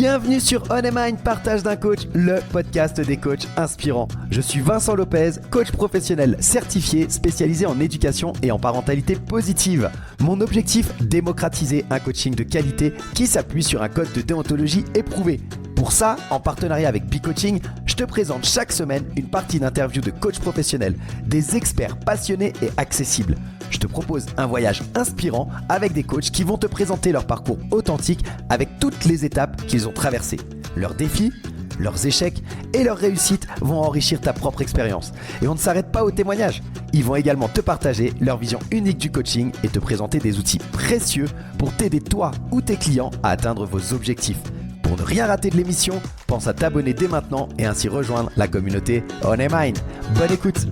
Bienvenue sur On a Mind, partage d'un coach, le podcast des coachs inspirants. Je suis Vincent Lopez, coach professionnel certifié, spécialisé en éducation et en parentalité positive. Mon objectif, démocratiser un coaching de qualité qui s'appuie sur un code de déontologie éprouvé. Pour ça, en partenariat avec B-Coaching, je te présente chaque semaine une partie d'interviews de coachs professionnels, des experts passionnés et accessibles. Je te propose un voyage inspirant avec des coachs qui vont te présenter leur parcours authentique avec toutes les étapes qu'ils ont traversées. Leurs défis, leurs échecs et leurs réussites vont enrichir ta propre expérience. Et on ne s'arrête pas aux témoignages. Ils vont également te partager leur vision unique du coaching et te présenter des outils précieux pour t'aider toi ou tes clients à atteindre vos objectifs. Pour ne rien rater de l'émission, pense à t'abonner dès maintenant et ainsi rejoindre la communauté On a Mind. Bonne écoute.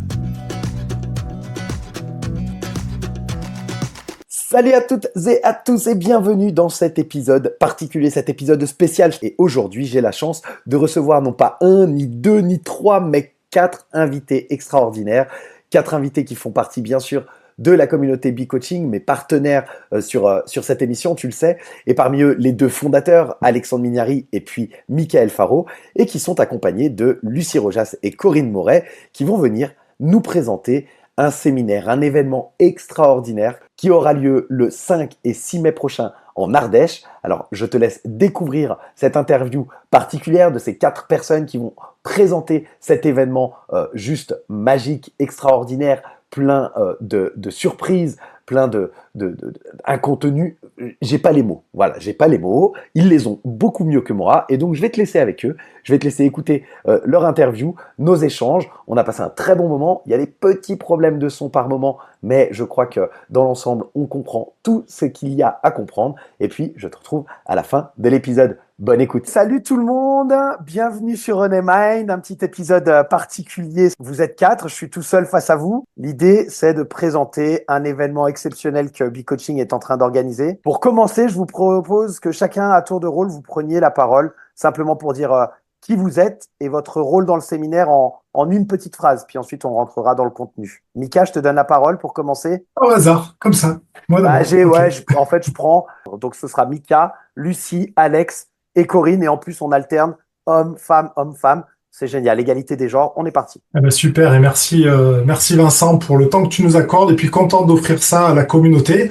Salut à toutes et à tous et bienvenue dans cet épisode particulier, cet épisode spécial. Et aujourd'hui, j'ai la chance de recevoir non pas un, ni deux, ni trois, mais 4 invités extraordinaires. 4 invités qui font partie, bien sûr, de la communauté B-Coaching, mes partenaires sur cette émission, tu le sais. Et parmi eux, les 2 fondateurs, Alexandre Mignari et puis Michael Faro, et qui sont accompagnés de Lucie Rojas et Corinne Moret, qui vont venir nous présenter un séminaire, un événement extraordinaire qui aura lieu le 5 et 6 mai prochain en Ardèche. Alors, je te laisse découvrir cette interview particulière de ces 4 personnes qui vont présenter cet événement juste magique, extraordinaire, plein de surprises, plein un contenu. J'ai pas les mots. Voilà, j'ai pas les mots. Ils les ont beaucoup mieux que moi. Et donc, je vais te laisser avec eux. Je vais te laisser écouter leur interview, nos échanges. On a passé un très bon moment. Il y a des petits problèmes de son par moment, mais je crois que dans l'ensemble, on comprend tout ce qu'il y a à comprendre. Et puis, je te retrouve à la fin de l'épisode. Bonne écoute. Salut tout le monde, bienvenue sur On a Mind, un petit épisode particulier. Vous êtes 4, je suis tout seul face à vous. L'idée, c'est de présenter un événement exceptionnel que B-Coaching est en train d'organiser. Pour commencer, je vous propose que chacun, à tour de rôle, vous preniez la parole, simplement pour dire qui vous êtes et votre rôle dans le séminaire en une petite phrase. Puis ensuite, on rentrera dans le contenu. Mika, je te donne la parole pour commencer. Au hasard, comme ça. Moi d'abord. En fait, je prends. Donc, ce sera Mika, Lucie, Alex et Corinne. Et en plus, on alterne homme-femme, homme-femme. C'est génial. Égalité des genres. On est parti. Eh ben, super, et merci Vincent pour le temps que tu nous accordes et puis content d'offrir ça à la communauté.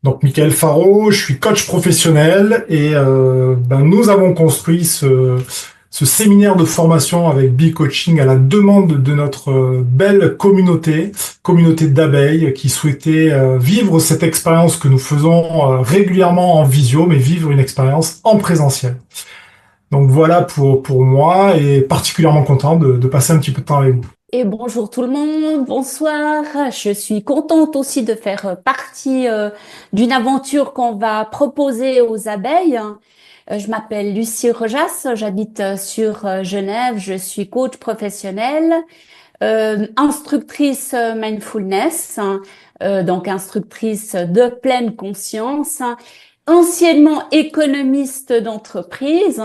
Donc Michael Faro, je suis coach professionnel et nous avons construit ce séminaire de formation avec B-Coaching à la demande de notre belle communauté d'abeilles qui souhaitait vivre cette expérience que nous faisons régulièrement en visio, mais vivre une expérience en présentiel. Donc voilà pour moi et particulièrement content de passer un petit peu de temps avec vous. Et bonjour tout le monde, bonsoir. Je suis contente aussi de faire partie d'une aventure qu'on va proposer aux abeilles. Je m'appelle Lucie Rojas, j'habite sur Genève, je suis coach professionnelle, instructrice mindfulness, donc instructrice de pleine conscience, anciennement économiste d'entreprise.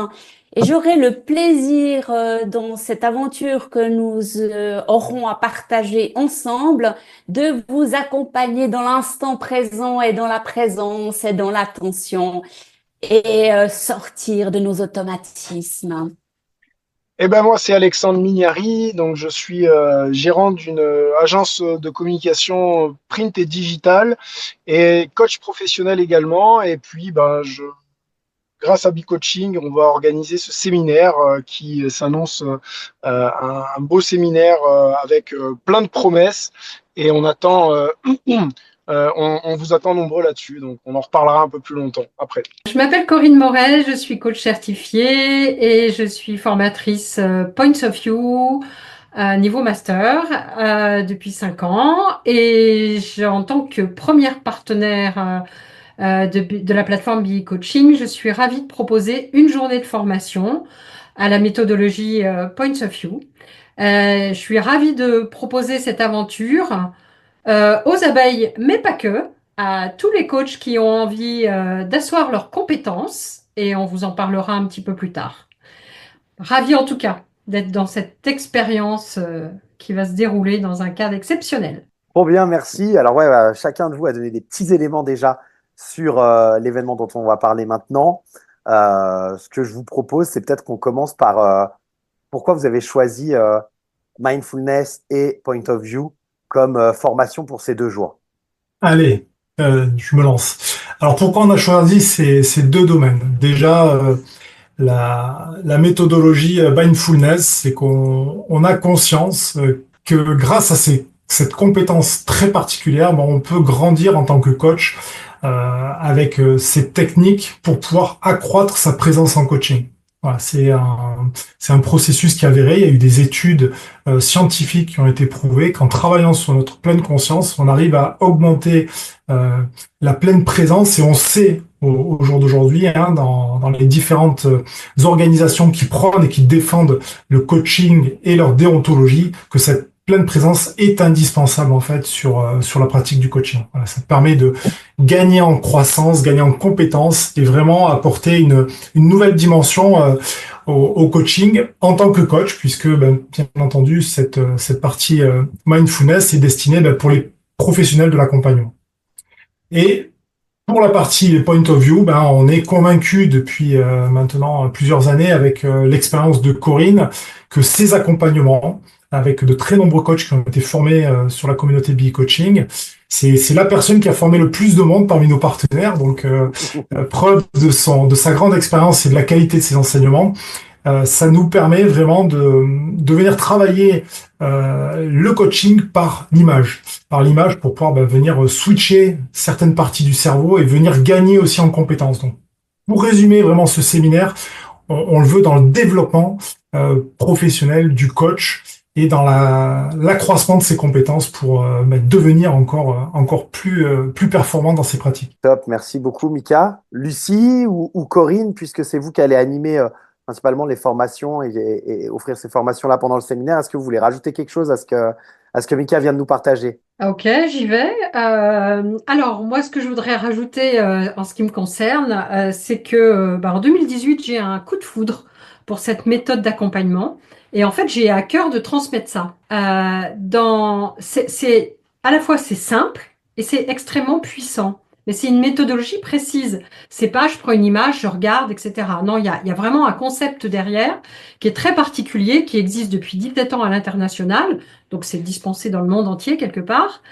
Et j'aurai le plaisir dans cette aventure que nous aurons à partager ensemble de vous accompagner dans l'instant présent et dans la présence et dans l'attention et sortir de nos automatismes. Eh ben moi c'est Alexandre Mignari, donc je suis gérant d'une agence de communication print et digital et coach professionnel également. Et puis grâce à B-Coaching, on va organiser ce séminaire qui s'annonce un beau séminaire avec plein de promesses et on attend, on vous attend nombreux là-dessus, donc on en reparlera un peu plus longtemps après. Je m'appelle Corinne Moret, je suis coach certifiée et je suis formatrice Points of View niveau master depuis 5 ans et en tant que première partenaire de la plateforme B-Coaching, je suis ravie de proposer une journée de formation à la méthodologie Points of View. Je suis ravie de proposer cette aventure aux abeilles, mais pas que, à tous les coachs qui ont envie d'asseoir leurs compétences, et on vous en parlera un petit peu plus tard. Ravie en tout cas d'être dans cette expérience qui va se dérouler dans un cadre exceptionnel. Trop bien, merci. Alors chacun de vous a donné des petits éléments déjà sur l'événement dont on va parler maintenant. Ce que je vous propose, c'est peut-être qu'on commence par pourquoi vous avez choisi Mindfulness et Point of View comme formation pour ces 2 jours. Allez, je me lance. Alors pourquoi on a choisi ces deux domaines? Déjà, la méthodologie mindfulness, c'est qu'on a conscience que grâce à cette compétence très particulière, ben, on peut grandir en tant que coach avec ces techniques pour pouvoir accroître sa présence en coaching. Voilà, c'est un processus qui est avéré. Il y a eu des études scientifiques qui ont été prouvées qu'en travaillant sur notre pleine conscience, on arrive à augmenter euh, la pleine présence et on sait au jour d'aujourd'hui, hein, dans les différentes organisations qui prônent et qui défendent le coaching et leur déontologie, que cette pleine présence est indispensable en fait sur la pratique du coaching. Voilà, ça permet de gagner en croissance, gagner en compétences et vraiment apporter une nouvelle dimension au coaching en tant que coach, puisque ben, bien entendu cette partie mindfulness est destinée ben, pour les professionnels de l'accompagnement. Et pour la partie point of view, ben, on est convaincu depuis maintenant plusieurs années avec l'expérience de Corinne que ces accompagnements, avec de très nombreux coachs qui ont été formés sur la communauté BI Coaching, c'est la personne qui a formé le plus de monde parmi nos partenaires. Donc, preuve de sa grande expérience et de la qualité de ses enseignements. Ça nous permet vraiment de venir travailler le coaching par l'image pour pouvoir venir switcher certaines parties du cerveau et venir gagner aussi en compétences. Donc, pour résumer vraiment ce séminaire, on le veut dans le développement professionnel du coach et dans l'accroissement de ses compétences pour devenir encore plus performant dans ses pratiques. Top, merci beaucoup Mika. Lucie ou Corinne, puisque c'est vous qui allez animer principalement les formations et offrir ces formations-là pendant le séminaire, est-ce que vous voulez rajouter quelque chose à ce que Mika vient de nous partager? Ok, j'y vais. Alors, moi, ce que je voudrais rajouter en ce qui me concerne, c'est que en 2018, j'ai un coup de foudre pour cette méthode d'accompagnement. Et en fait, j'ai à cœur de transmettre ça. À la fois, c'est simple et c'est extrêmement puissant. Mais c'est une méthodologie précise. C'est pas, je prends une image, je regarde, etc. Non, il y a vraiment un concept derrière qui est très particulier, qui existe depuis 17 ans à l'international. Donc, c'est dispensé dans le monde entier quelque part.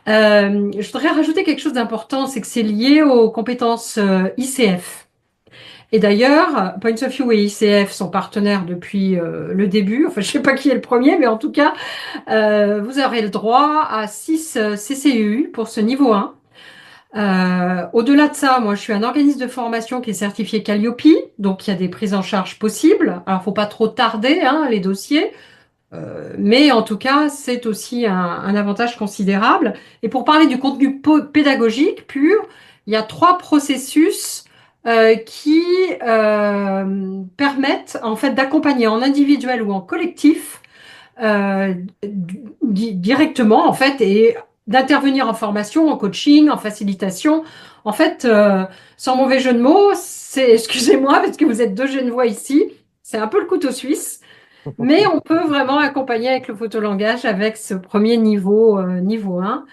Je voudrais rajouter quelque chose d'important, c'est que c'est lié aux compétences ICF. Et d'ailleurs, Points of View et ICF sont partenaires depuis le début. Enfin, je ne sais pas qui est le premier, mais en tout cas, vous aurez le droit à 6 CCU pour ce niveau 1. Au-delà de ça, moi, je suis un organisme de formation qui est certifié Calliope, donc il y a des prises en charge possibles. Alors, faut pas trop tarder, hein, les dossiers. Mais en tout cas, c'est aussi un avantage considérable. Et pour parler du contenu pédagogique pur, il y a 3 processus qui permettent en fait d'accompagner en individuel ou en collectif directement en fait et d'intervenir en formation, en coaching, en facilitation. En fait, sans mauvais jeu de mots, c'est, excusez-moi parce que vous êtes 2 Genevois ici, c'est un peu le couteau suisse. Mais on peut vraiment accompagner avec le photolangage avec ce premier niveau 1.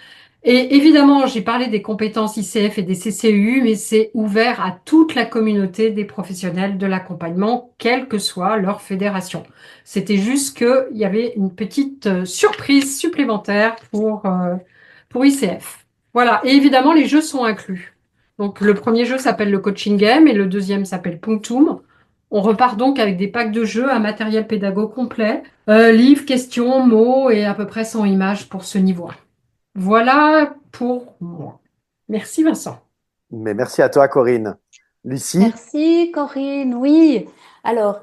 Et évidemment, j'ai parlé des compétences ICF et des CCU, mais c'est ouvert à toute la communauté des professionnels de l'accompagnement, quelle que soit leur fédération. C'était juste qu'il y avait une petite surprise supplémentaire pour ICF. Voilà, et évidemment, les jeux sont inclus. Donc, le premier jeu s'appelle le Coaching Game et le deuxième s'appelle Punctum. On repart donc avec des packs de jeux, un matériel pédago complet, livres, questions, mots et à peu près 100 images pour ce niveau 1. Voilà pour moi. Merci Vincent. Mais merci à toi Corinne. Lucie, Merci Corinne. Oui, alors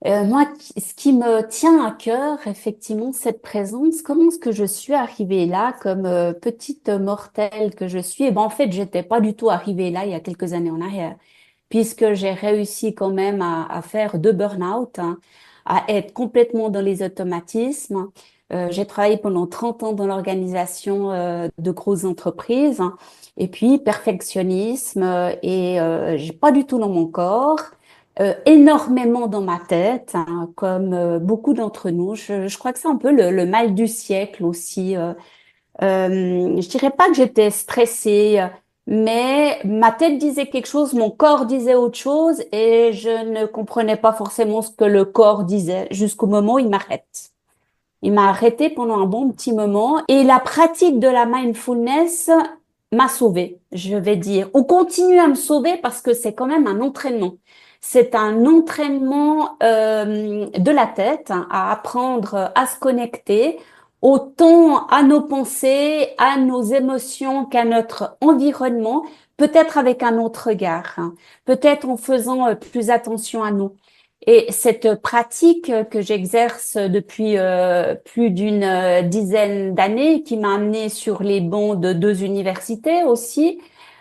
moi, ce qui me tient à cœur, effectivement, cette présence, comment est-ce que je suis arrivée là comme petite mortelle que je suis? Et ben, en fait, j'étais pas du tout arrivée là il y a quelques années en arrière, puisque j'ai réussi quand même à faire 2 burn-out, hein, à être complètement dans les automatismes. J'ai travaillé pendant 30 ans dans l'organisation de grosses entreprises, hein, et puis perfectionnisme et j'ai pas du tout dans mon corps. Énormément dans ma tête, hein, comme beaucoup d'entre nous. Je crois que c'est un peu le mal du siècle aussi. Je dirais pas que j'étais stressée, mais ma tête disait quelque chose, mon corps disait autre chose et je ne comprenais pas forcément ce que le corps disait jusqu'au moment où il m'arrête. Il m'a arrêté pendant un bon petit moment et la pratique de la mindfulness m'a sauvée, je vais dire, ou continue à me sauver parce que c'est quand même un entraînement. C'est un entraînement de la tête à apprendre à se connecter autant à nos pensées, à nos émotions qu'à notre environnement, peut-être avec un autre regard, peut-être en faisant plus attention à nous. Et cette pratique que j'exerce depuis plus d'une dizaine d'années, qui m'a amenée sur les bancs de deux universités aussi,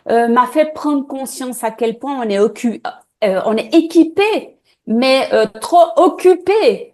m'a fait prendre conscience à quel point on est équipé, mais trop occupé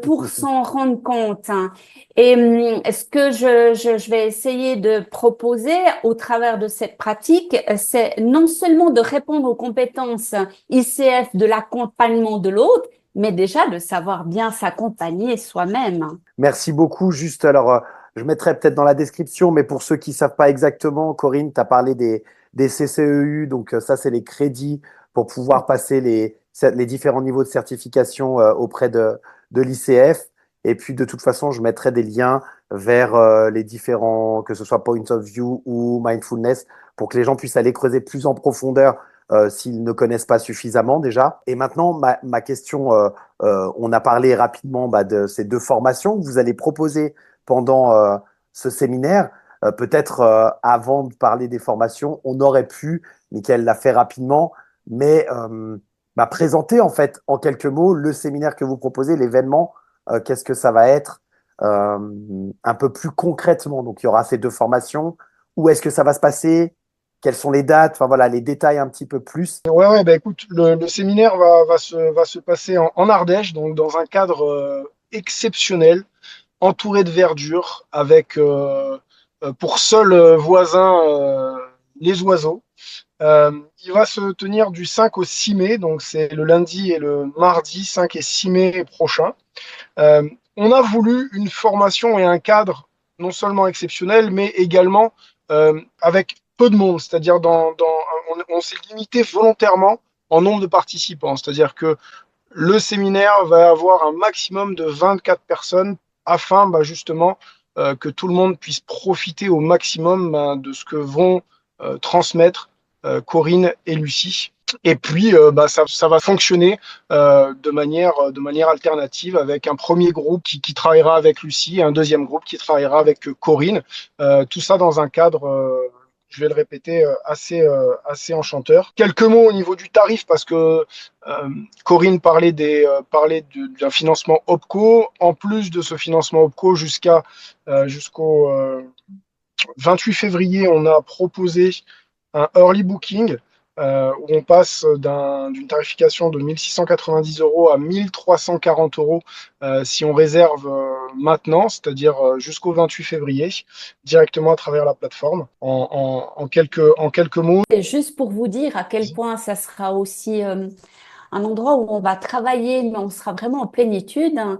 pour s'en rendre compte, hein. Et ce que je vais essayer de proposer au travers de cette pratique, c'est non seulement de répondre aux compétences ICF de l'accompagnement de l'autre, mais déjà de savoir bien s'accompagner soi-même. Merci beaucoup. Juste, alors, je mettrai peut-être dans la description, mais pour ceux qui ne savent pas exactement, Corinne, tu as parlé des CCEU, donc ça, c'est les crédits pour pouvoir passer les différents niveaux de certification auprès de l'ICF. Et puis, de toute façon, je mettrai des liens vers les différents, que ce soit Point of View ou Mindfulness, pour que les gens puissent aller creuser plus en profondeur s'ils ne connaissent pas suffisamment déjà. Et maintenant, ma question, on a parlé rapidement de ces deux formations que vous allez proposer pendant ce séminaire. Peut-être avant de parler des formations, on aurait pu, Mickaël l'a fait rapidement, mais présenter en fait en quelques mots le séminaire que vous proposez, l'événement, qu'est-ce que ça va être un peu plus concrètement. Donc il y aura ces deux formations. Où est-ce que ça va se passer? Quelles sont les dates? Enfin voilà, les détails un petit peu plus. Ouais, bah écoute, le séminaire va se passer en Ardèche, donc dans un cadre exceptionnel, entouré de verdure, avec pour seul voisin les oiseaux. Il va se tenir du 5 au 6 mai, donc c'est le lundi et le mardi 5 et 6 mai prochain. On a voulu une formation et un cadre non seulement exceptionnel, mais également avec peu de monde, c'est-à-dire on s'est limité volontairement en nombre de participants, c'est-à-dire que le séminaire va avoir un maximum de 24 personnes afin justement que tout le monde puisse profiter au maximum de ce que vont transmettre Corinne et Lucie. Et puis, ça va fonctionner de manière alternative avec un premier groupe qui travaillera avec Lucie et un deuxième groupe qui travaillera avec Corinne. Tout ça dans un cadre, je vais le répéter, assez enchanteur. Quelques mots au niveau du tarif parce que Corinne parlait d'un financement OPCO. En plus de ce financement OPCO, jusqu'au 28 février, on a proposé un early booking où on passe d'une tarification de 1 690 € à 1 340 € si on réserve maintenant, c'est-à-dire jusqu'au 28 février, directement à travers la plateforme. En quelques mots. Et juste pour vous dire à quel point ça sera aussi un endroit où on va travailler, mais on sera vraiment en plénitude, hein,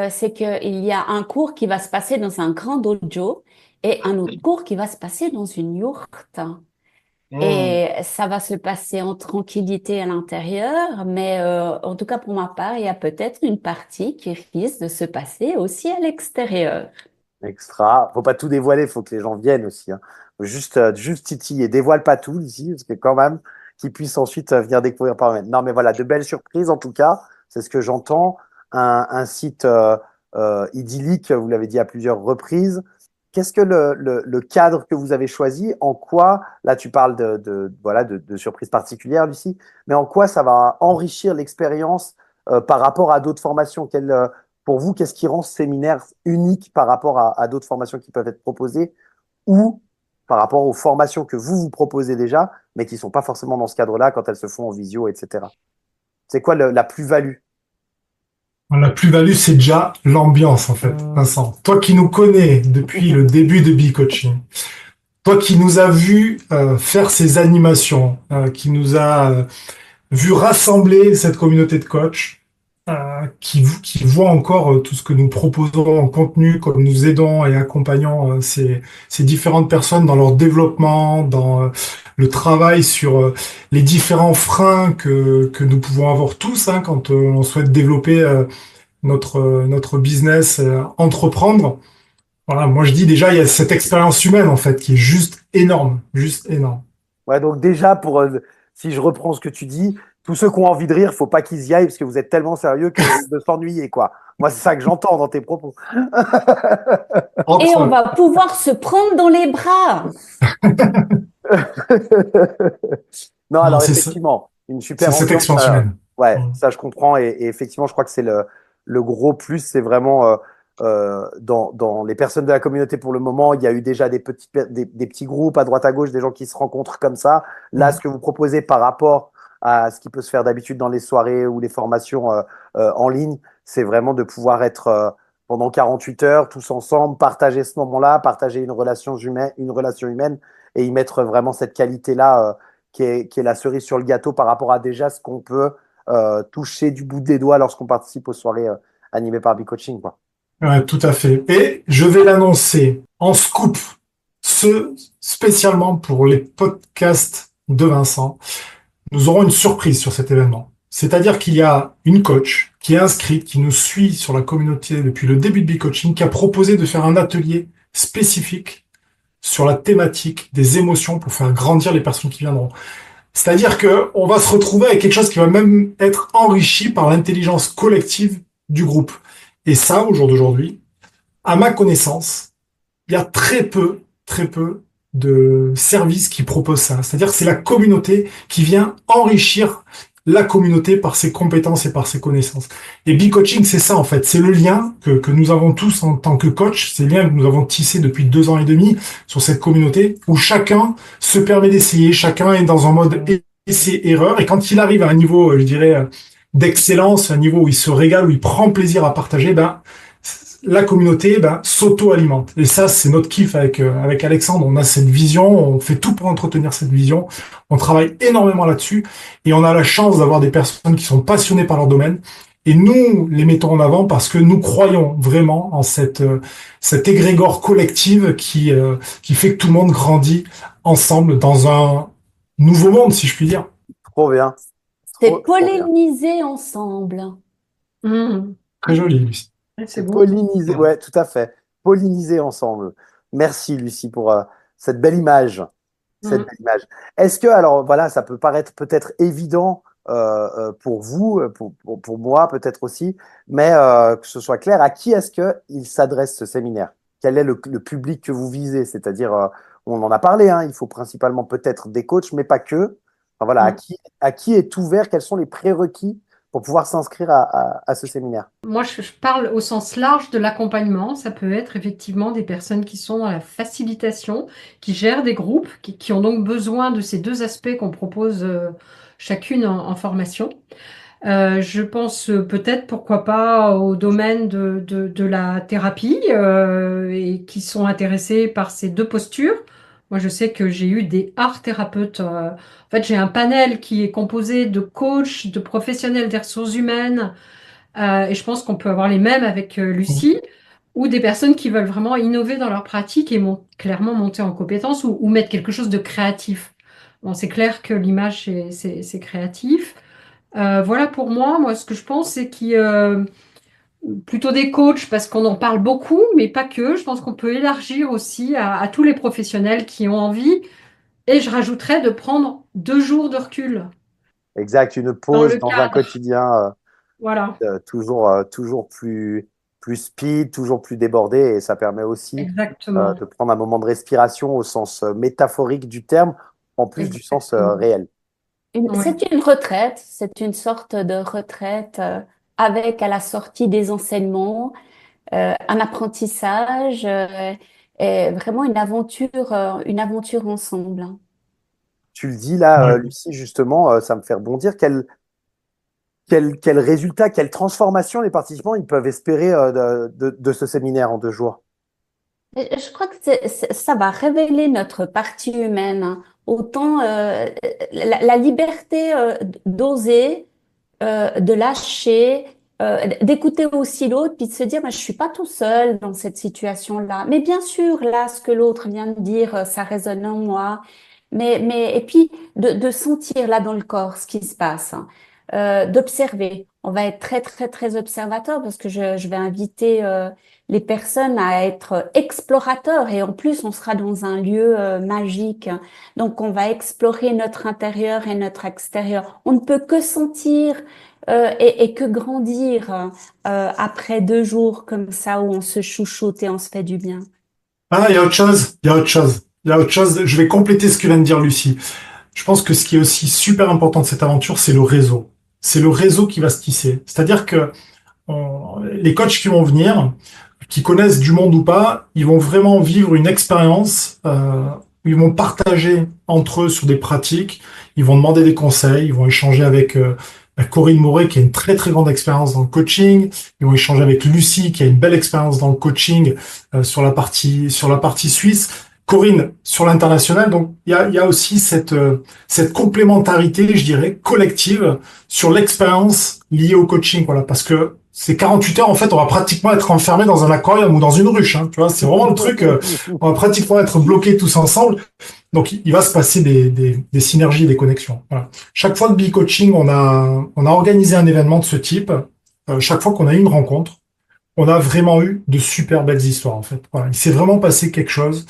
c'est qu'il y a un cours qui va se passer dans un grand dojo et un autre cours qui va se passer dans une yourte. Et ça va se passer en tranquillité à l'intérieur, mais en tout cas pour ma part, il y a peut-être une partie qui risque de se passer aussi à l'extérieur. Extra. Faut pas tout dévoiler, faut que les gens viennent aussi, hein. Faut juste titiller. Dévoile pas tout ici, parce que quand même, qu'ils puissent ensuite venir découvrir par eux-mêmes. Non, mais voilà, de belles surprises en tout cas. C'est ce que j'entends. Un site idyllique, vous l'avez dit à plusieurs reprises. Qu'est-ce que le cadre que vous avez choisi, en quoi, là tu parles de surprises particulières, Lucie, mais en quoi ça va enrichir l'expérience par rapport à d'autres formations? Pour vous, qu'est-ce qui rend ce séminaire unique par rapport à d'autres formations qui peuvent être proposées ou par rapport aux formations que vous proposez déjà, mais qui ne sont pas forcément dans ce cadre-là quand elles se font en visio, etc. C'est quoi la plus-value? La plus-value, c'est déjà l'ambiance, en fait, Vincent. Toi qui nous connais depuis le début de B-Coaching, toi qui nous as vu faire ces animations, qui nous a vu rassembler cette communauté de coachs, qui voient encore tout ce que nous proposons en contenu, comme nous aidons et accompagnons ces différentes personnes dans leur développement, dans le travail sur les différents freins que nous pouvons avoir tous hein, quand on souhaite développer notre business, entreprendre. Voilà, moi je dis déjà, il y a cette expérience humaine en fait qui est juste énorme, juste énorme. Ouais, donc déjà, si je reprends ce que tu dis, tous ceux qui ont envie de rire, faut pas qu'ils y aillent parce que vous êtes tellement sérieux qu'ils risquent de s'ennuyer, quoi. Moi, c'est ça que j'entends dans tes propos. Et on Entre, va pouvoir se prendre dans les bras. Non, non, alors effectivement, une c'est super cette ambiance. expérience humaine. Ouais, Mm. ça je comprends. Et effectivement, je crois que c'est le gros plus, c'est vraiment dans les personnes de la communauté pour le moment. Il y a eu déjà des petits groupes à droite à gauche, des gens qui se rencontrent comme ça. Là, ce Mm. que vous proposez par rapport à ce qui peut se faire d'habitude dans les soirées ou les formations en ligne, c'est vraiment de pouvoir être pendant 48 heures tous ensemble, partager ce moment-là, partager une relation humaine et y mettre vraiment cette qualité-là qui est la cerise sur le gâteau par rapport à déjà ce qu'on peut toucher du bout des doigts lorsqu'on participe aux soirées animées par B-Coaching, quoi. Ouais, tout à fait. Et je vais l'annoncer en scoop, spécialement pour les podcasts de Vincent. Nous aurons une surprise sur cet événement. C'est-à-dire qu'il y a une coach qui est inscrite, qui nous suit sur la communauté depuis le début de B-Coaching, qui a proposé de faire un atelier spécifique sur la thématique des émotions pour faire grandir les personnes qui viendront. C'est-à-dire que on va se retrouver avec quelque chose qui va même être enrichi par l'intelligence collective du groupe. Et ça, au jour d'aujourd'hui, à ma connaissance, il y a très peu de services qui proposent ça. C'est-à-dire que c'est la communauté qui vient enrichir la communauté par ses compétences et par ses connaissances. Et B-Coaching, c'est ça en fait. C'est le lien que nous avons tous en tant que coach, c'est le lien que nous avons tissé depuis 2 ans et demi sur cette communauté où chacun se permet d'essayer, chacun est dans un mode essai-erreur. Et quand il arrive à un niveau, je dirais, d'excellence, un niveau où il se régale, où il prend plaisir à partager, ben, la communauté s'auto-alimente. Et ça, c'est notre kiff avec Alexandre. On a cette vision, on fait tout pour entretenir cette vision. On travaille énormément là-dessus et on a la chance d'avoir des personnes qui sont passionnées par leur domaine. Et nous les mettons en avant parce que nous croyons vraiment en cette égrégore collective qui fait que tout le monde grandit ensemble dans un nouveau monde, si je puis dire. Trop bien. C'est Trop bien. polliniser ensemble. Mhm. Très joli, Lucie. Ouais, c'est C'est beau. polliniser, ouais, tout à fait. Polliniser ensemble. Merci, Lucie, pour cette belle image. Cette Mhm. belle image. Est-ce que, alors voilà, ça peut paraître peut-être évident pour vous, pour moi peut-être aussi, mais que ce soit clair, à qui est-ce qu'il s'adresse ce séminaire? Quel est le public que vous visez? C'est-à-dire, on en a parlé, hein, il faut principalement peut-être des coachs, mais pas que. Enfin, voilà, Mhm. à qui est ouvert? Quels sont les prérequis pour pouvoir s'inscrire à ce séminaire? Moi, je parle au sens large de l'accompagnement. Ça peut être effectivement des personnes qui sont dans la facilitation, qui gèrent des groupes, qui ont donc besoin de ces deux aspects qu'on propose chacune en formation. Je pense peut-être, pourquoi pas, au domaine de la thérapie et qui sont intéressés par ces deux postures. Moi, je sais que j'ai eu des art thérapeutes. En fait, j'ai un panel qui est composé de coachs, de professionnels des ressources humaines, et je pense qu'on peut avoir les mêmes avec Lucie, ou des personnes qui veulent vraiment innover dans leur pratique et clairement monter en compétence ou mettre quelque chose de créatif. Bon, c'est clair que l'image, c'est créatif. Voilà pour moi. Moi, ce que je pense, c'est qu'il y a plutôt des coachs parce qu'on en parle beaucoup, mais pas que. Je pense qu'on peut élargir aussi à tous les professionnels qui ont envie. Et je rajouterais de prendre 2 jours de recul Exact, une dans pause le dans un cadre. quotidien Voilà, toujours plus speed, toujours plus débordé, et ça permet aussi exactement. de prendre un moment de respiration au sens métaphorique du terme, en plus du sens Exactement. réel. Ouais. C'est une retraite, c'est une sorte de retraite avec à la sortie des enseignements, un apprentissage et vraiment une aventure ensemble. Tu le dis là, Ouais. Lucie, justement, ça me fait rebondir. Quel résultat, quelle transformation les participants ils peuvent espérer de ce séminaire en 2 jours? Et je crois que ça va révéler notre partie humaine, hein. Autant la liberté d'oser, de lâcher d'écouter aussi l'autre, puis de se dire, je suis pas tout seul dans cette situation-là. Mais bien sûr, là, ce que l'autre vient de dire, ça résonne en moi. Et puis de sentir là dans le corps ce qui se passe, hein. D'observer. On va être très, très, très observateur parce que je vais inviter les personnes à être explorateurs et en plus, on sera dans un lieu magique. Donc, on va explorer notre intérieur et notre extérieur. On ne peut que sentir et que grandir après 2 jours comme ça où on se chouchoute et on se fait du bien. Ah, il y a autre chose, il y a autre chose, il y a autre chose. Je vais compléter ce que vient de dire Lucie. Je pense que ce qui est aussi super important de cette aventure, c'est le réseau. C'est le réseau qui va se tisser. C'est-à-dire que les coachs qui vont venir, qui connaissent du monde ou pas, ils vont vraiment vivre une expérience où ils vont partager entre eux sur des pratiques, ils vont demander des conseils, ils vont échanger avec Corinne Moret qui a une très très grande expérience dans le coaching, ils vont échanger avec Lucie qui a une belle expérience dans le coaching sur la partie suisse. Corinne sur l'international, donc il y a aussi cette complémentarité, je dirais, collective sur l'expérience liée au coaching, voilà, parce que ces 48 heures, en fait, on va pratiquement être enfermé dans un aquarium ou dans une ruche, hein, tu vois, c'est vraiment le truc, on va pratiquement être bloqués tous ensemble, donc il va se passer des synergies, des connexions, voilà. Chaque fois que Bee Coaching, on a organisé un événement de ce type, chaque fois qu'on a eu une rencontre, on a vraiment eu de super belles histoires, en fait, voilà, il s'est vraiment passé quelque chose.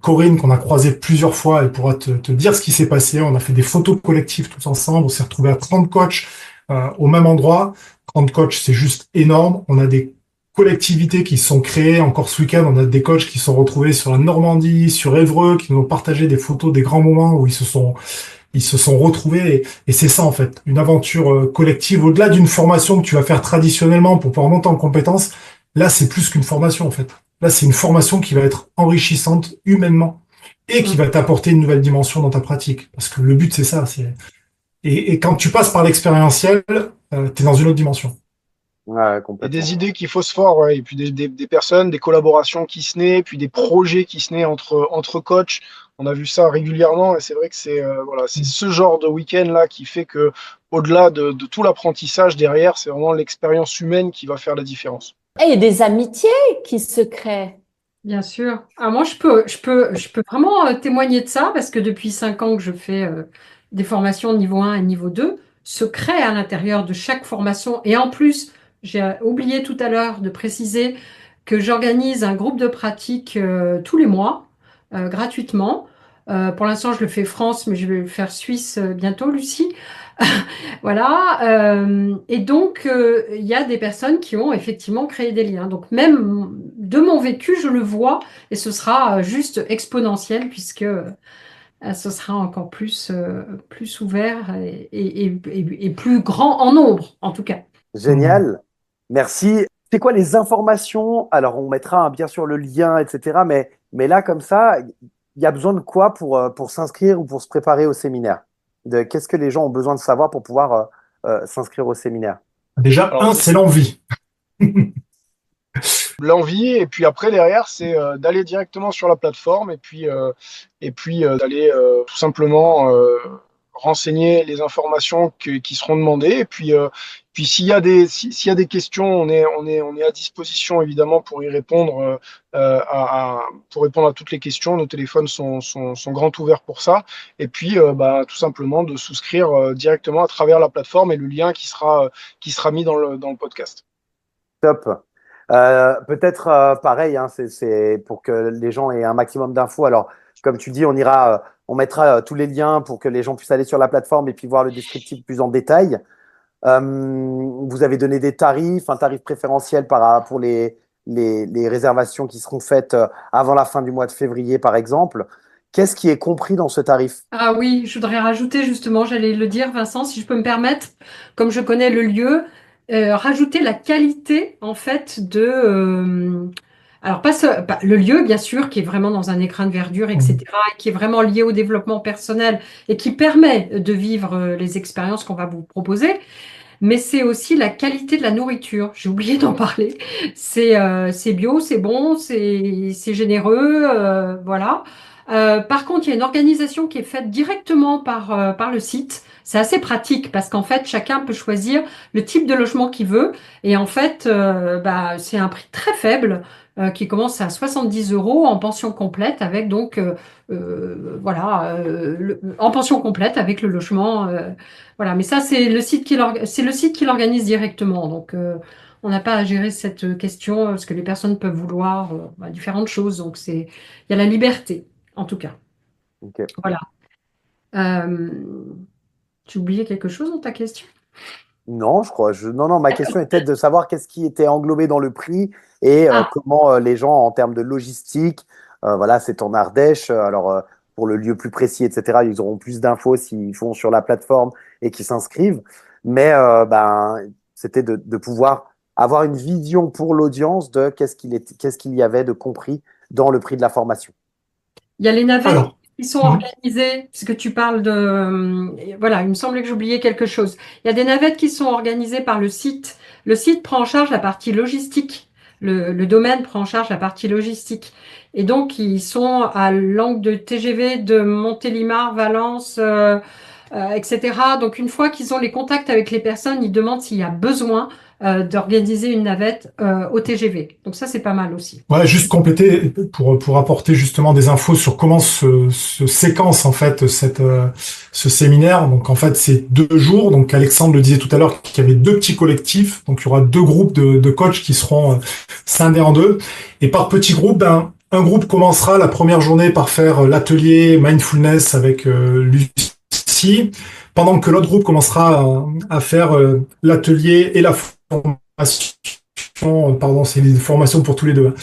Corinne, qu'on a croisé plusieurs fois, elle pourra te dire ce qui s'est passé. On a fait des photos collectives tous ensemble. On s'est retrouvés à 30 coachs au même endroit. 30 coachs, c'est juste énorme. On a des collectivités qui se sont créées. Encore ce week-end, on a des coachs qui se sont retrouvés sur la Normandie, sur Évreux, qui nous ont partagé des photos des grands moments où ils se sont retrouvés. Et c'est ça, en fait, une aventure collective. Au-delà d'une formation que tu vas faire traditionnellement pour pouvoir monter en compétences, là, c'est plus qu'une formation, en fait. Là, c'est une formation qui va être enrichissante humainement et qui va t'apporter une nouvelle dimension dans ta pratique. Parce que le but, c'est ça. Et quand tu passes par l'expérientiel, tu es dans une autre dimension. Ouais, Et des complètement. idées qui phosphorent, ouais, et puis des personnes, des collaborations qui se naissent, puis des projets qui se naissent entre coachs. On a vu ça régulièrement et c'est vrai que voilà, c'est ce genre de week-end-là qui fait que, au-delà de tout l'apprentissage derrière, c'est vraiment l'expérience humaine qui va faire la différence. Et il y a des amitiés qui se créent. Bien sûr. Ah, moi, je peux vraiment témoigner de ça parce que depuis 5 ans que je fais des formations niveau 1 et niveau 2, se crée à l'intérieur de chaque formation. Et en plus, j'ai oublié tout à l'heure de préciser que j'organise un groupe de pratique tous les mois, gratuitement. Pour l'instant, je le fais France, mais je vais le faire Suisse bientôt, Lucie. Voilà. Et donc, il y a des personnes qui ont effectivement créé des liens. Donc, même de mon vécu, je le vois et ce sera juste exponentiel puisque ce sera encore plus ouvert et plus grand en nombre, en tout cas. Hmm. Génial. Merci. C'est quoi les informations? Alors, on mettra bien sûr le lien, etc. Mais là, comme ça, il y a besoin de quoi pour s'inscrire ou pour se préparer au séminaire? Qu'est-ce que les gens ont besoin de savoir pour pouvoir s'inscrire au séminaire? Déjà, Alors, un, c'est l'envie. l'envie, et puis après, derrière, c'est d'aller directement sur la plateforme et puis d'aller tout simplement renseigner les informations qui seront demandées. Et puis s'il y a des questions, on est à disposition évidemment pour y répondre, pour répondre à toutes les questions. Nos téléphones sont grands ouverts pour ça. Et puis, tout simplement de souscrire directement à travers la plateforme et le lien qui sera mis dans le podcast. Top. Peut-être pareil, hein, c'est pour que les gens aient un maximum d'infos. Alors, comme tu dis, on mettra tous les liens pour que les gens puissent aller sur la plateforme et puis voir le descriptif plus en détail. Vous avez donné des tarifs, un tarif préférentiel pour les réservations qui seront faites avant la fin du mois de février, par exemple. Qu'est-ce qui est compris dans ce tarif? Ah oui, je voudrais rajouter justement, j'allais le dire, Vincent, si je peux me permettre, comme je connais le lieu, rajouter la qualité en fait alors pas le lieu bien sûr, qui est vraiment dans un écrin de verdure, Hmm. etc., et qui est vraiment lié au développement personnel et qui permet de vivre les expériences qu'on va vous proposer, mais c'est aussi la qualité de la nourriture. J'ai oublié d'en parler. C'est bio, c'est bon, c'est généreux, voilà. Par contre, il y a une organisation qui est faite directement par le site. C'est assez pratique parce qu'en fait, chacun peut choisir le type de logement qu'il veut. Et en fait, c'est un prix très faible qui commence à 70 euros en pension complète avec donc, en pension complète avec le logement. Voilà, mais ça, c'est le site qui l'organise directement. Donc, on n'a pas à gérer cette question parce que les personnes peuvent vouloir différentes choses. Donc, il y a la liberté, en tout cas. Ok. Voilà. Euh, Tu oubliais quelque chose dans ta question? Non, je crois. Non, ma question était de savoir qu'est-ce qui était englobé dans le prix et Ah, comment les gens, en termes de logistique, voilà, c'est en Ardèche. Alors, pour le lieu plus précis, etc., ils auront plus d'infos s'ils font sur la plateforme et qu'ils s'inscrivent. Mais c'était de pouvoir avoir une vision pour l'audience de qu'est-ce qu'il y avait de compris dans le prix de la formation. il y a les navettes Alors, qui sont hmm, organisées, puisque tu parles de... voilà, il me semblait que j'oubliais quelque chose. Il y a des navettes qui sont organisées par le site. Le site prend en charge la partie logistique. Le domaine prend en charge la partie logistique. Et donc, ils sont à l'angle de TGV de Montélimar, Valence, etc. Donc, une fois qu'ils ont les contacts avec les personnes, ils demandent s'il y a besoin d'organiser une navette au TGV. Donc, ça, c'est pas mal aussi. ouais, juste compléter pour apporter justement des infos sur comment se séquence en fait ce séminaire. Donc en fait, c'est 2 jours. Donc Alexandre le disait tout à l'heure qu'il y avait 2 petits collectifs. Donc il y aura 2 groupes de coachs qui seront scindés en 2. Et par petits groupes, un groupe commencera la première journée par faire l'atelier mindfulness avec Lucie, pendant que l'autre groupe commencera à faire l'atelier et la formation. Pardon, c'est une formation pour tous les deux, hein.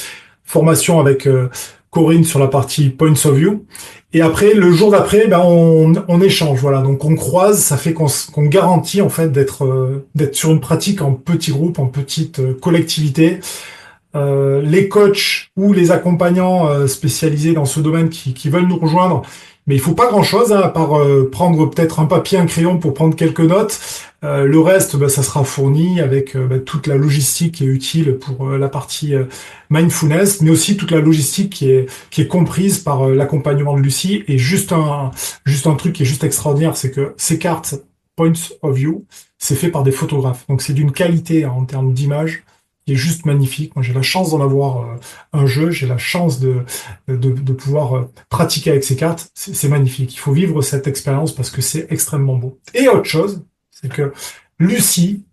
Formation avec Corinne sur la partie Points of View. Et après, le jour d'après, on échange. Voilà, donc on croise, ça fait qu'on garantit en fait d'être sur une pratique en petit groupe, en petite collectivité. Les coachs ou les accompagnants spécialisés dans ce domaine qui veulent nous rejoindre, mais il faut pas grand-chose, hein, à part prendre peut-être un papier, un crayon pour prendre quelques notes. Le reste, ça sera fourni avec toute la logistique qui est utile pour la partie mindfulness, mais aussi toute la logistique qui est comprise par l'accompagnement de Lucie. Et juste un truc qui est juste extraordinaire, c'est que ces cartes Points of View, c'est fait par des photographes. Donc c'est d'une qualité en termes d'image qui est juste magnifique. Moi, j'ai la chance d'en avoir un jeu, j'ai la chance de pouvoir pratiquer avec ces cartes. C'est magnifique. Il faut vivre cette expérience parce que c'est extrêmement beau. Et autre chose, c'est que Lucie,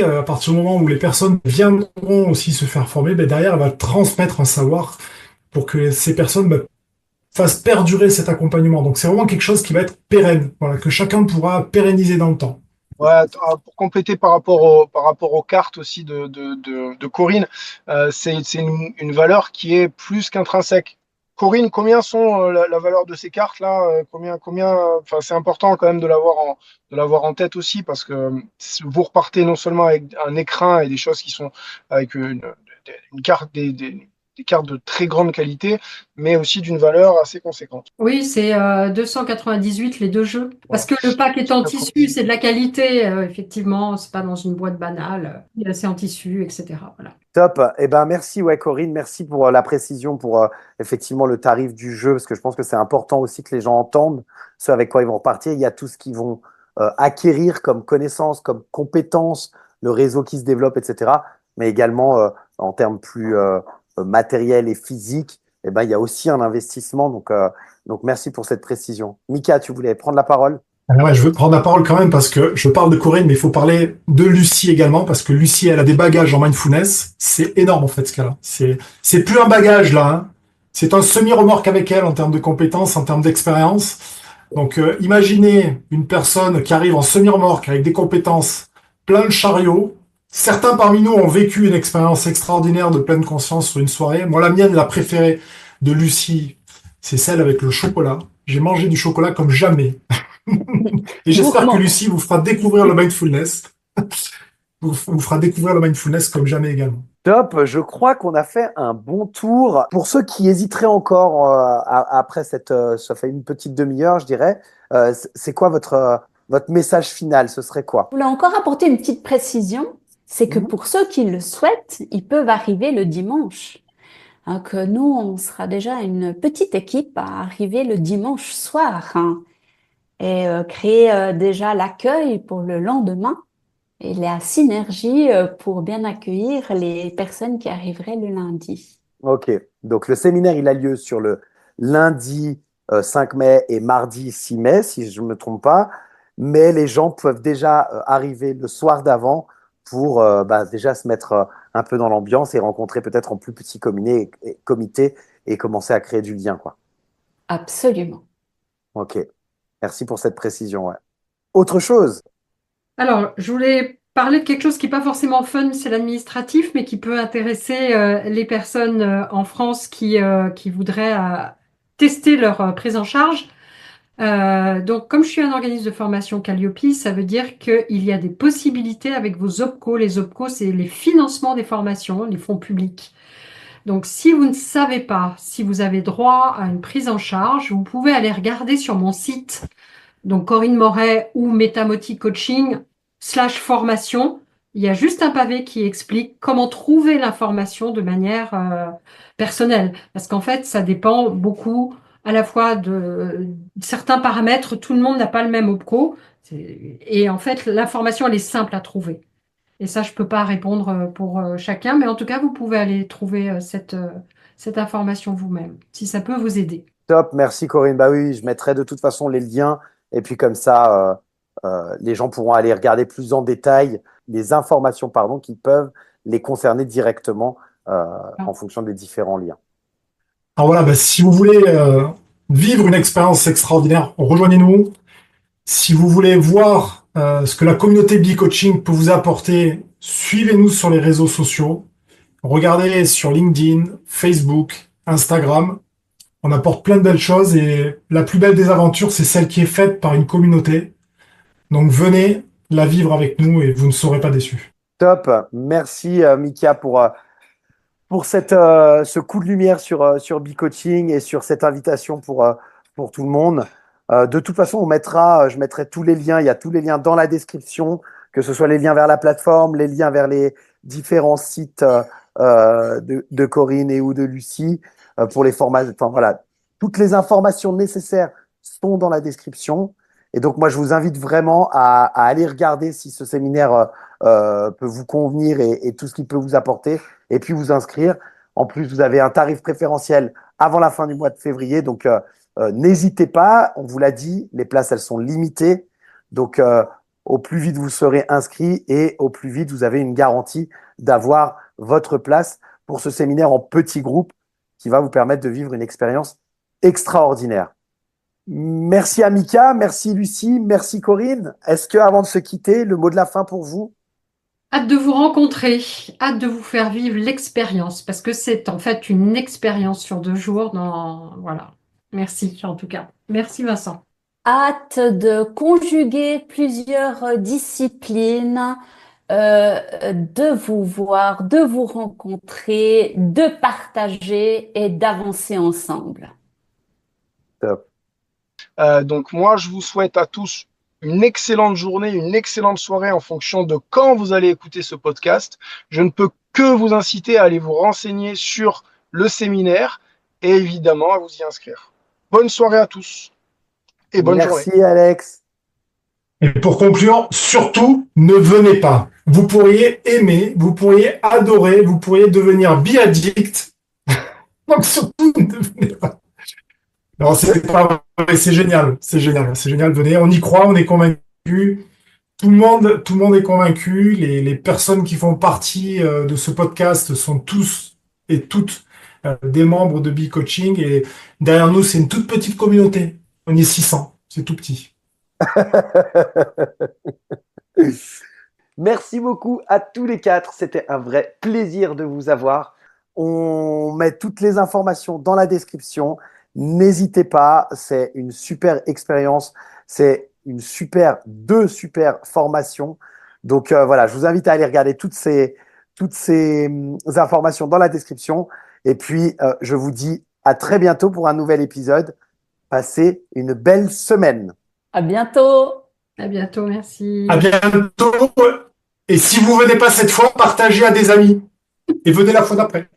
à partir du moment où les personnes viendront aussi se faire former, derrière, elle va transmettre un savoir pour que ces personnes fassent perdurer cet accompagnement. Donc, c'est vraiment quelque chose qui va être pérenne, voilà, que chacun pourra pérenniser dans le temps. Ouais, pour compléter par rapport aux cartes aussi de Corinne, c'est une valeur qui est plus qu'intrinsèque. Corinne, combien sont la valeur de ces cartes-là? Enfin, c'est important quand même de l'avoir en tête aussi parce que vous repartez non seulement avec un écrin et des choses qui sont avec une carte, des cartes de très grande qualité, mais aussi d'une valeur assez conséquente. Oui, c'est 298 les 2 jeux. Parce Voilà. que le pack est en tissu, c'est de la qualité, effectivement, c'est pas dans une boîte banale. C'est en tissu, etc. Voilà. Top. Eh ben, merci, ouais, Corinne. Merci pour la précision, pour effectivement le tarif du jeu, parce que je pense que c'est important aussi que les gens entendent ce avec quoi ils vont repartir. Il y a tout ce qu'ils vont acquérir comme connaissances, comme compétences, le réseau qui se développe, etc. Mais également en termes plus matériels et physiques, eh ben, il y a aussi un investissement. Donc merci pour cette précision. Mika, tu voulais prendre la parole? Alors ouais, je veux prendre la parole quand même parce que je parle de Corinne, mais il faut parler de Lucie également parce que Lucie, elle a des bagages en mindfulness. C'est énorme en fait ce qu'elle a. C'est plus un bagage là, hein. C'est un semi-remorque avec elle en termes de compétences, en termes d'expérience. Donc imaginez une personne qui arrive en semi-remorque avec des compétences plein de chariots. Certains parmi nous ont vécu une expérience extraordinaire de pleine conscience sur une soirée. Moi, la mienne, la préférée de Lucie, c'est celle avec le chocolat. J'ai mangé du chocolat comme jamais. Et j'espère que Gourmand. Lucie vous fera découvrir le mindfulness. Vous fera découvrir le mindfulness comme jamais également. Top, je crois qu'on a fait un bon tour. Pour ceux qui hésiteraient encore après ça fait une petite demi-heure, je dirais, c'est quoi votre message final? Ce serait quoi? Je voulais encore apporter une petite précision, c'est que Mhm. pour ceux qui le souhaitent, ils peuvent arriver le dimanche. que nous, on sera déjà une petite équipe à arriver le dimanche soir, hein, et créer déjà l'accueil pour le lendemain et la synergie pour bien accueillir les personnes qui arriveraient le lundi. Ok, donc le séminaire, il a lieu sur le lundi 5 mai et mardi 6 mai, si je ne me trompe pas, mais les gens peuvent déjà arriver le soir d'avant pour déjà se mettre un peu dans l'ambiance et rencontrer peut-être en plus petit comité et commencer à créer du lien, quoi. Absolument. Ok, merci pour cette précision, ouais. Autre chose? Alors, je voulais parler de quelque chose qui n'est pas forcément fun, c'est l'administratif, mais qui peut intéresser les personnes en France qui voudraient tester leur prise en charge. Donc, comme je suis un organisme de formation Calliope, ça veut dire qu'il y a des possibilités avec vos OPCO. Les OPCO, c'est les financements des formations, les fonds publics. Donc, si vous ne savez pas si vous avez droit à une prise en charge, vous pouvez aller regarder sur mon site, donc Corinne Moret ou Metamoti Coaching/formation. Il y a juste un pavé qui explique comment trouver l'information de manière personnelle. Parce qu'en fait, ça dépend beaucoup à la fois de certains paramètres. Tout le monde n'a pas le même OPCO. Et en fait, l'information, elle est simple à trouver. Et ça, je ne peux pas répondre pour chacun, mais en tout cas, vous pouvez aller trouver cette information vous-même, si ça peut vous aider. Top, merci Corinne. Bah oui, je mettrai de toute façon les liens et puis comme ça, les gens pourront aller regarder plus en détail les informations, pardon, qui peuvent les concerner directement en fonction des différents liens. Alors voilà, si vous voulez vivre une expérience extraordinaire, rejoignez-nous. Si vous voulez voir ce que la communauté B-Coaching peut vous apporter, suivez-nous sur les réseaux sociaux. Regardez sur LinkedIn, Facebook, Instagram. On apporte plein de belles choses et la plus belle des aventures, c'est celle qui est faite par une communauté. Donc venez la vivre avec nous et vous ne serez pas déçus. Top, merci Mika pour ce coup de lumière sur B-Coaching et sur cette invitation pour tout le monde. De toute façon, je mettrai tous les liens, il y a tous les liens dans la description, que ce soit les liens vers la plateforme, les liens vers les différents sites de Corinne et ou de Lucie pour les formations. Enfin voilà, toutes les informations nécessaires sont dans la description. Et donc moi, je vous invite vraiment à aller regarder si ce séminaire peut vous convenir et tout ce qu'il peut vous apporter, et puis vous inscrire. En plus, vous avez un tarif préférentiel avant la fin du mois de février, donc n'hésitez pas. On vous l'a dit, les places, elles sont limitées. Donc, au plus vite vous serez inscrit et au plus vite vous avez une garantie d'avoir votre place pour ce séminaire en petit groupe qui va vous permettre de vivre une expérience extraordinaire. Merci à Mika, merci Lucie, merci Corinne. Est-ce que, avant de se quitter, le mot de la fin pour vous? Hâte de vous rencontrer, hâte de vous faire vivre l'expérience, parce que c'est en fait une expérience sur 2 jours. Voilà. Merci en tout cas. Merci Vincent. Hâte de conjuguer plusieurs disciplines, de vous voir, de vous rencontrer, de partager et d'avancer ensemble. Top. Donc moi, je vous souhaite à tous une excellente journée, une excellente soirée en fonction de quand vous allez écouter ce podcast. Je ne peux que vous inciter à aller vous renseigner sur le séminaire et évidemment à vous y inscrire. Bonne soirée à tous et bonne journée. Merci Alex. Et pour conclure, surtout, ne venez pas. Vous pourriez aimer, vous pourriez adorer, vous pourriez devenir bi-addict. Donc surtout, ne venez pas. Non, c'est pas vrai, c'est génial, venez, on y croit, on est convaincus. Tout le monde est convaincu. Les personnes qui font partie de ce podcast sont tous et toutes des membres de B-Coaching. Et derrière nous, c'est une toute petite communauté. On est 600, c'est tout petit. Merci beaucoup à tous les quatre. C'était un vrai plaisir de vous avoir. On met toutes les informations dans la description. N'hésitez pas, c'est une super expérience. C'est deux super formations. Donc voilà, je vous invite à aller regarder toutes ces informations dans la description. Et puis, je vous dis à très bientôt pour un nouvel épisode. Passez une belle semaine. À bientôt. À bientôt, merci. À bientôt. Et si vous venez pas cette fois, partagez à des amis. Et venez la fois d'après.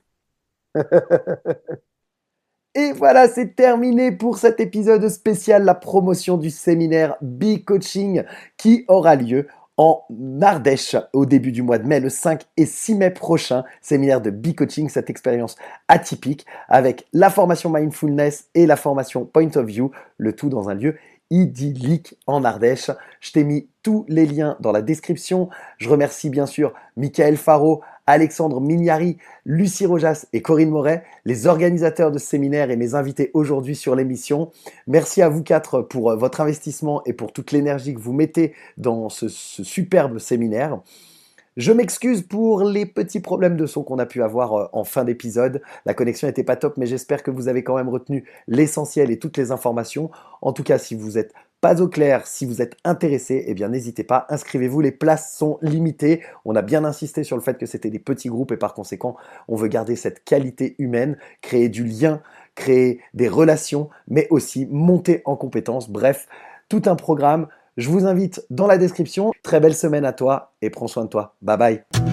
Et voilà, c'est terminé pour cet épisode spécial, la promotion du séminaire Bee Coaching qui aura lieu en Ardèche au début du mois de mai, le 5 et 6 mai prochain. Séminaire de Bee Coaching, cette expérience atypique avec la formation Mindfulness et la formation Point of View, le tout dans un lieu idyllique en Ardèche. Je t'ai mis tous les liens dans la description. Je remercie bien sûr Michael Faro, Alexandre Mignari, Lucie Rojas et Corinne Moret, les organisateurs de ce séminaire et mes invités aujourd'hui sur l'émission. Merci à vous quatre pour votre investissement et pour toute l'énergie que vous mettez dans ce superbe séminaire. Je m'excuse pour les petits problèmes de son qu'on a pu avoir en fin d'épisode. La connexion n'était pas top, mais j'espère que vous avez quand même retenu l'essentiel et toutes les informations. En tout cas, si vous n'êtes pas au clair, si vous êtes intéressé, eh bien n'hésitez pas, inscrivez-vous, les places sont limitées. On a bien insisté sur le fait que c'était des petits groupes et par conséquent, on veut garder cette qualité humaine, créer du lien, créer des relations, mais aussi monter en compétences. Bref, tout un programme. Je vous invite dans la description. Très belle semaine à toi et prends soin de toi. Bye bye.